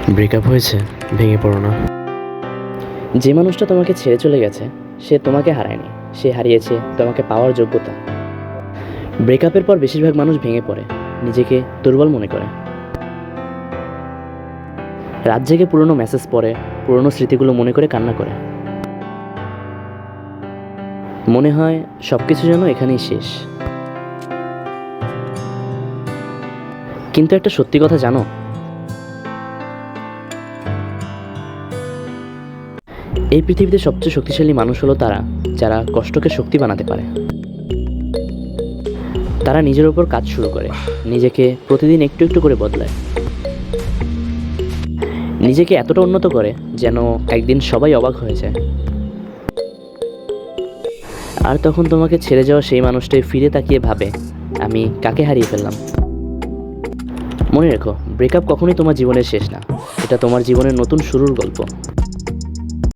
Breakup হয়েছে, ভেঙে পড়ো না। যে মানুষটা তোমাকে ছেড়ে চলে গেছে সে তোমাকে হারায়নি, সে হারিয়েছে তোমাকে পাওয়ার যোগ্যতা। ব্রেকআপের পর বেশিরভাগ মানুষ ভেঙে পড়ে, নিজেকে দুর্বল মনে করে। রাত জেগে পুরনো মেসেজ পড়ে, পুরনো স্মৃতিগুলো মনে করে কান্না করে। মনে হয় সব কিছু যেন এখানেই শেষ। কিন্তু একটা সত্যি কথা জানো, এই পৃথিবীতে সবচেয়ে শক্তিশালী মানুষ হলো তারা যারা কষ্টকে শক্তি বানাতে পারে। তারা নিজের উপর কাজ শুরু করে, নিজেকে প্রতিদিন একটু একটু করে বদলায়, নিজেকে এতটা উন্নত করে যেন একদিন সবাই অবাক হয়ে যায়। আর তখন তোমাকে ছেড়ে যাওয়া সেই মানুষটাই ফিরে তাকিয়ে ভাবে, আমি কাকে হারিয়ে ফেললাম। মনে রেখো, ব্রেকআপ কখনোই তোমার জীবনের শেষ না, এটা তোমার জীবনের নতুন শুরুর গল্প।